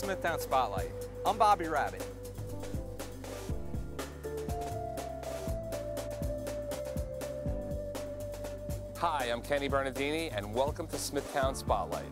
Smithtown Spotlight. I'm Bobby Rabbit. Hi, I'm Kenny Bernardini, and welcome to Smithtown Spotlight.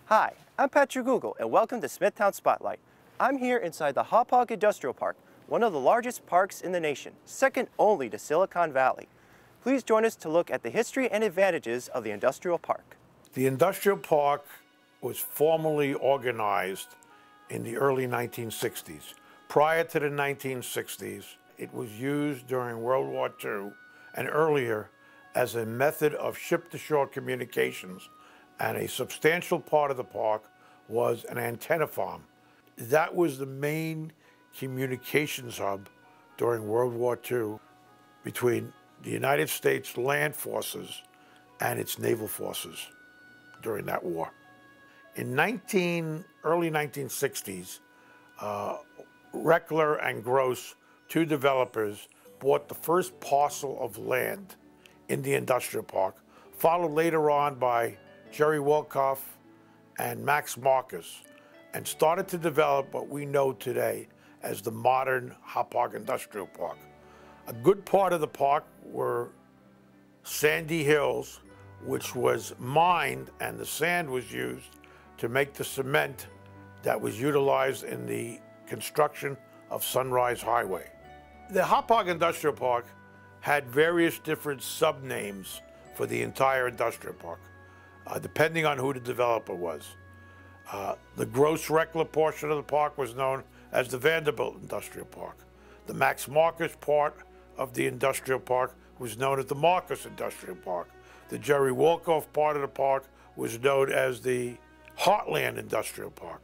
Hi, I'm Patrick Google, and welcome to Smithtown Spotlight. I'm here inside the Hauppauge Industrial Park, one of the largest parks in the nation, second only to Silicon Valley. Please join us to look at the history and advantages of the industrial park. The industrial park was formally organized in the early 1960s. Prior to the 1960s, it was used during World War II and earlier as a method of ship-to-shore communications, and a substantial part of the park was an antenna farm. That was the main communications hub during World War II between the United States land forces and its naval forces during that war. In early 1960s, Reckler and Gross, two developers, bought the first parcel of land in the industrial park, followed later on by Jerry Wolkoff and Max Marcus, and started to develop what we know today as the modern Hauppauge Industrial Park. A good part of the park were sandy hills, which was mined, and the sand was used to make the cement that was utilized in the construction of Sunrise Highway. The Hauppauge Industrial Park had various different sub-names for the entire industrial park, depending on who the developer was. The Gross Reckler portion of the park was known as the Vanderbilt Industrial Park. The Max Marcus part of the industrial park was known as the Marcus Industrial Park. The Jerry Wolkoff part of the park was known as the Heartland Industrial Park.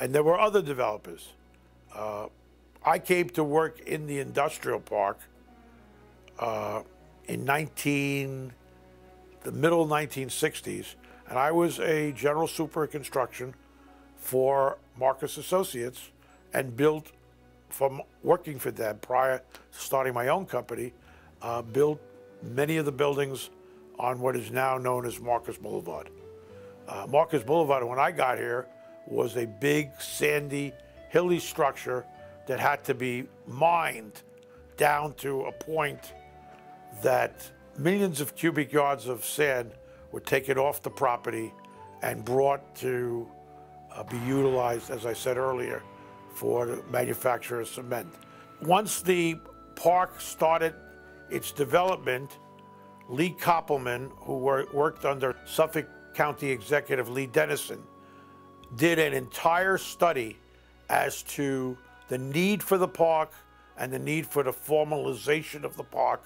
And there were other developers. I came to work in the industrial park in the middle 1960s, and I was a general super of construction for Marcus Associates, and built, from working for them prior to starting my own company, built many of the buildings on what is now known as Marcus Boulevard. Marcus Boulevard, when I got here, was a big, sandy, hilly structure that had to be mined down to a point that millions of cubic yards of sand were taken off the property and brought to be utilized, as I said earlier, for the manufacture of cement. Once the park started its development, Lee Koppelman, who worked under Suffolk County Executive Lee Dennison, did an entire study as to the need for the park and the need for the formalization of the park,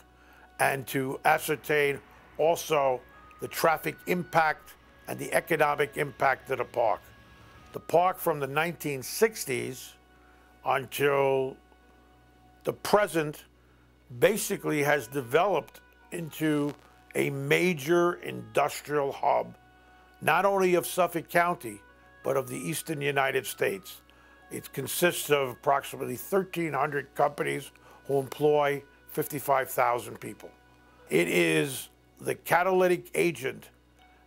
and to ascertain also the traffic impact and the economic impact of the park. The park from the 1960s until the present basically has developed into a major industrial hub, not only of Suffolk County, but of the eastern United States. It consists of approximately 1,300 companies who employ 55,000 people. It is the catalytic agent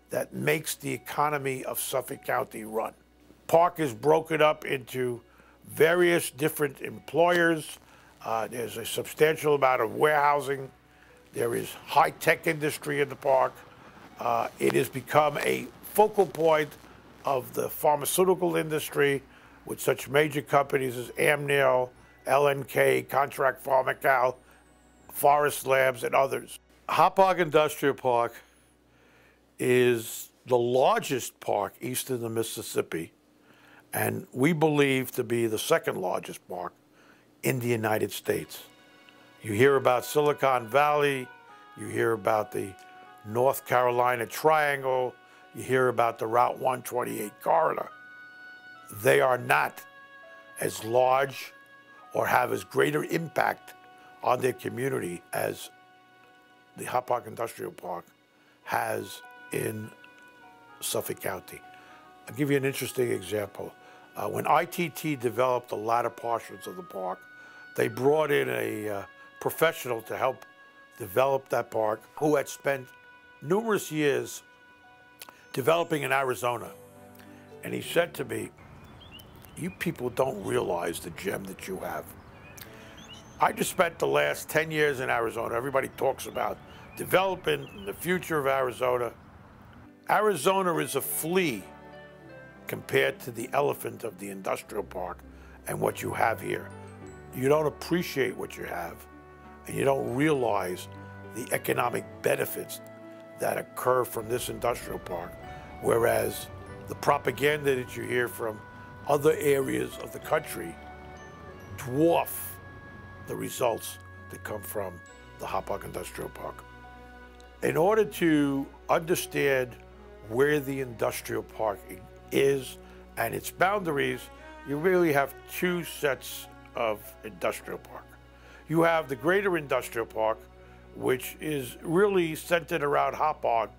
that makes the economy of Suffolk County run. Park is broken up into various different employers. There's a substantial amount of warehousing. There is high-tech industry in the park. It has become a focal point of the pharmaceutical industry, with such major companies as Amneal, LNK, Contract Pharmacal, Forest Labs, and others. Hauppauge Industrial Park is the largest park east of the Mississippi, and we believe to be the second largest park in the United States. You hear about Silicon Valley, you hear about the North Carolina Triangle, you hear about the Route 128 corridor. They are not as large or have as greater impact on their community as the Hauppauge Industrial Park has in Suffolk County. I'll give you an interesting example. When ITT developed the latter portions of the park, they brought in a professional to help develop that park who had spent numerous years developing in Arizona. And he said to me, "You people don't realize the gem that you have." I just spent the last 10 years in Arizona. Everybody talks about developing the future of Arizona. Arizona is a flea compared to the elephant of the industrial park and what you have here. You don't appreciate what you have, and you don't realize the economic benefits that occur from this industrial park, whereas the propaganda that you hear from other areas of the country dwarf the results that come from the Hauppauge Industrial Park. In order to understand where the industrial park is and its boundaries, you really have two sets of industrial park. You have the greater industrial park, which is really centered around Hauppauge,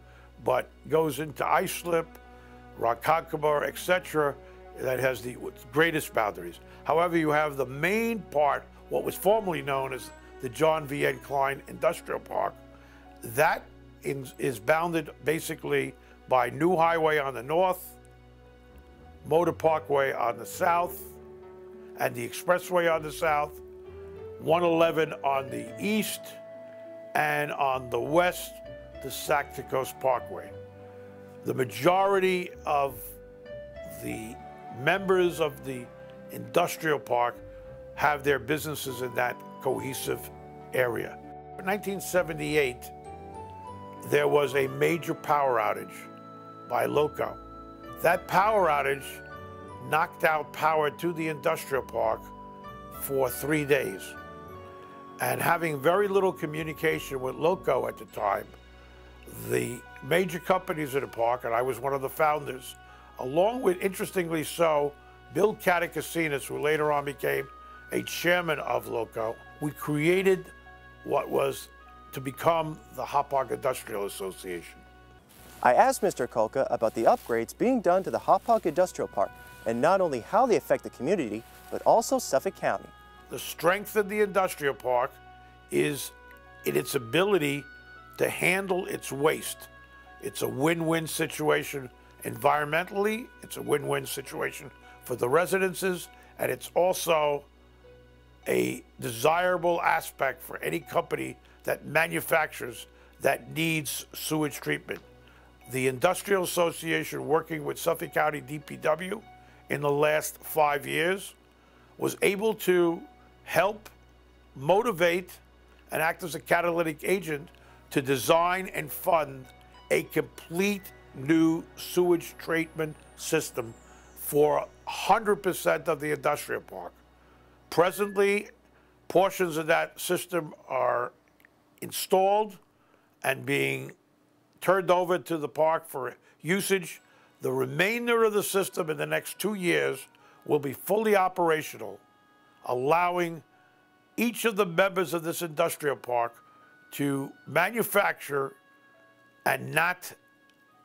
but goes into Islip, Ronkonkoma, etc., that has the greatest boundaries. However, you have the main part, what was formerly known as the John V. N. Klein Industrial Park. That is bounded basically by New Highway on the north, Motor Parkway on the south, and the Expressway on the south, 111 on the east, and on the west, the Sac to Coast Parkway. The majority of the members of the industrial park have their businesses in that cohesive area. In 1978, there was a major power outage by LOCO. That power outage knocked out power to the industrial park for 3 days. And having very little communication with LOCO at the time, the major companies in the park, and I was one of the founders, along with, interestingly so, Bill Catacasinas, who later on became a chairman of LOCO, we created what was to become the Hauppauge Industrial Association. I asked Mr. Kolka about the upgrades being done to the Hauppauge Industrial Park and not only how they affect the community, but also Suffolk County. The strength of the industrial park is in its ability to handle its waste. It's a win-win situation environmentally, it's a win-win situation for the residences, and it's also a desirable aspect for any company that manufactures that needs sewage treatment. The Industrial Association, working with Suffolk County DPW in the last 5 years, was able to help motivate and act as a catalytic agent to design and fund a complete new sewage treatment system for 100% of the industrial park. Presently, portions of that system are installed and being turned over to the park for usage. The remainder of the system in the next 2 years will be fully operational, allowing each of the members of this industrial park to manufacture and not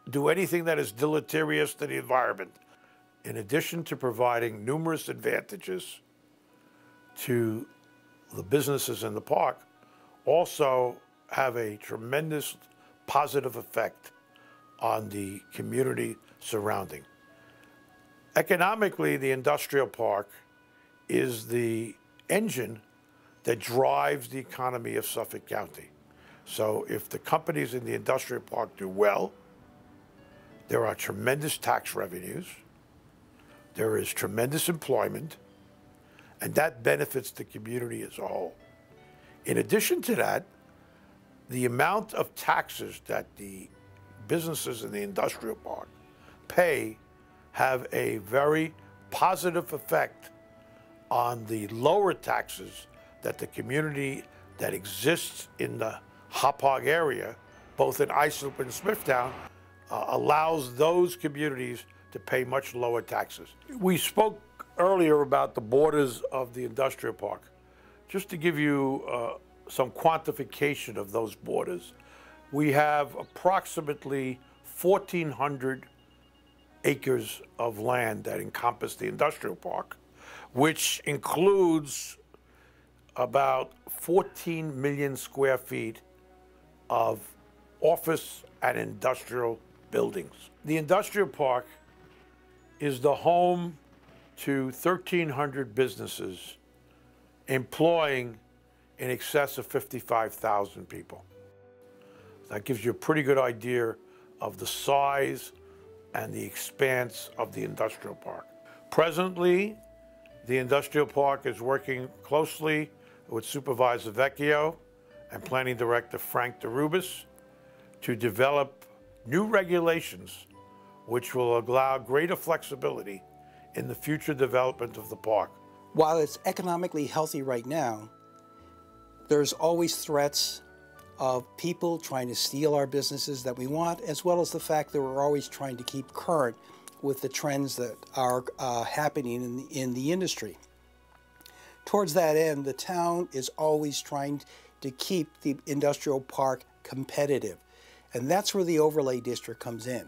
do anything that is deleterious to the environment. In addition to providing numerous advantages to the businesses in the park, also have a tremendous positive effect on the community surrounding. Economically, the industrial park is the engine that drives the economy of Suffolk County. So if the companies in the industrial park do well, there are tremendous tax revenues, there is tremendous employment, and that benefits the community as a whole. In addition to that, the amount of taxes that the businesses in the industrial park pay have a very positive effect on the lower taxes that the community that exists in the Hauppauge area, both in Islip and Smithtown, allows those communities to pay much lower taxes. We spoke earlier about the borders of the industrial park. Just to give you some quantification of those borders, we have approximately 1,400 acres of land that encompass the industrial park, which includes about 14 million square feet of office and industrial buildings. The industrial park is the home to 1,300 businesses employing in excess of 55,000 people. That gives you a pretty good idea of the size and the expanse of the industrial park. Presently, the industrial park is working closely with Supervisor Vecchio and Planning Director Frank DeRubis to develop new regulations which will allow greater flexibility in the future development of the park. While it's economically healthy right now, there's always threats of people trying to steal our businesses that we want, as well as the fact that we're always trying to keep current with the trends that are happening in the industry. Towards that end, the town is always trying to keep the industrial park competitive. And that's where the overlay district comes in.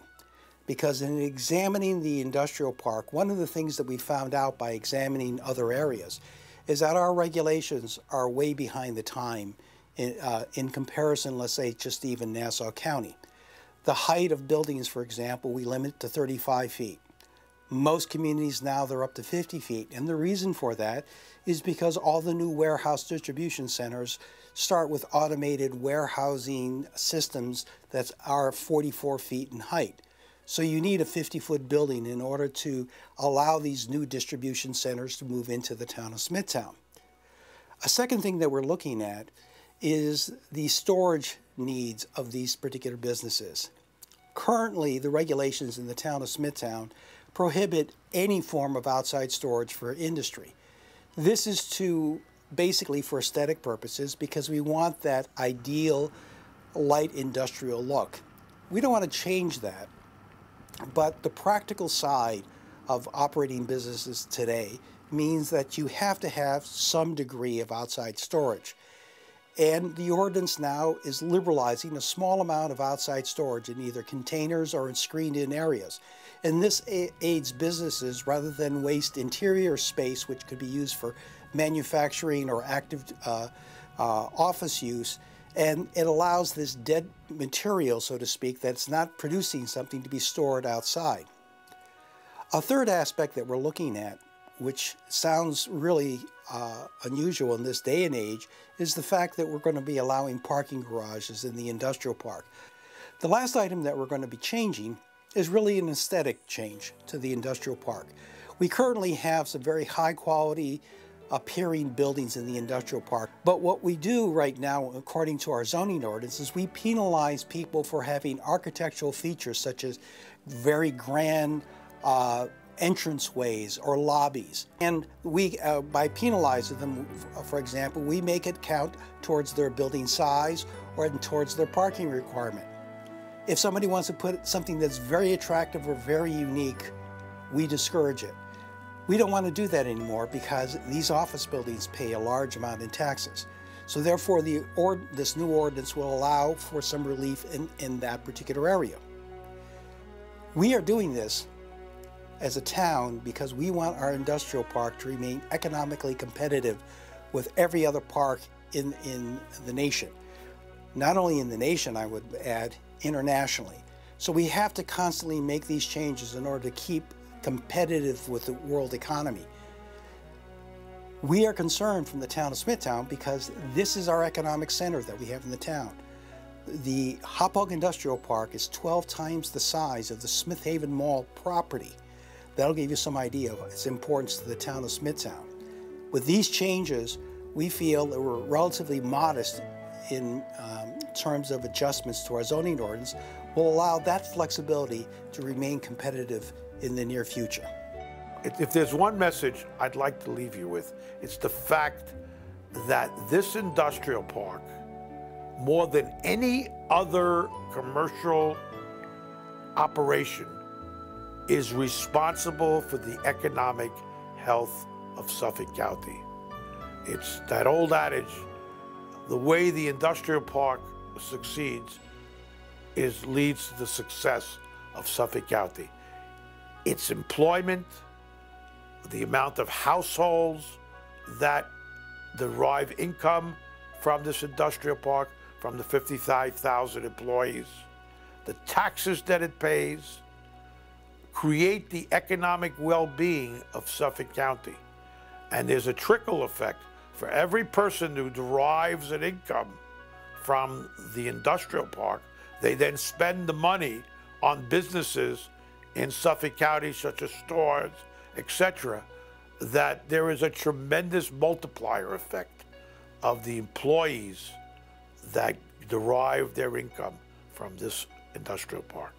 Because in examining the industrial park, one of the things that we found out by examining other areas is that our regulations are way behind the time in comparison, let's say, just even Nassau County. The height of buildings, for example, we limit to 35 feet. Most communities now, they're up to 50 feet. And the reason for that is because all the new warehouse distribution centers start with automated warehousing systems that are 44 feet in height. So you need a 50-foot building in order to allow these new distribution centers to move into the town of Smithtown. A second thing that we're looking at is the storage needs of these particular businesses. Currently, the regulations in the town of Smithtown prohibit any form of outside storage for industry. This is basically for aesthetic purposes because we want that ideal light industrial look. We don't want to change that. But the practical side of operating businesses today means that you have to have some degree of outside storage. And the ordinance now is liberalizing a small amount of outside storage in either containers or in screened-in areas. And this aids businesses rather than waste interior space, which could be used for manufacturing or active office use. And it allows this dead material, so to speak, that's not producing something to be stored outside. A third aspect that we're looking at, which sounds really unusual in this day and age, is the fact that we're going to be allowing parking garages in the industrial park. The last item that we're going to be changing is really an aesthetic change to the industrial park. We currently have some very high quality appearing buildings in the industrial park. But what we do right now, according to our zoning ordinance, is we penalize people for having architectural features such as very grand entranceways or lobbies. And we, by penalizing them, for example, we make it count towards their building size or towards their parking requirement. If somebody wants to put something that's very attractive or very unique, we discourage it. We don't want to do that anymore because these office buildings pay a large amount in taxes. So therefore, this new ordinance will allow for some relief in that particular area. We are doing this as a town because we want our industrial park to remain economically competitive with every other park in the nation. Not only in the nation, I would add, internationally. So we have to constantly make these changes in order to keep competitive with the world economy. We are concerned from the town of Smithtown because this is our economic center that we have in the town. The Hauppauge Industrial Park is 12 times the size of the Smith Haven Mall property. That'll give you some idea of its importance to the town of Smithtown. With these changes, we feel that we're relatively modest in terms of adjustments to our zoning ordinance will allow that flexibility to remain competitive in the near future. If there's one message I'd like to leave you with, it's the fact that this industrial park, more than any other commercial operation, is responsible for the economic health of Suffolk County. It's that old adage, the way the industrial park succeeds leads to the success of Suffolk County. its employment, the amount of households that derive income from this industrial park, from the 55,000 employees, the taxes that it pays, create the economic well-being of Suffolk County. And there's a trickle effect. For every person who derives an income from the industrial park, they then spend the money on businesses in Suffolk County, such as stores, etc., that there is a tremendous multiplier effect of the employees that derive their income from this industrial park.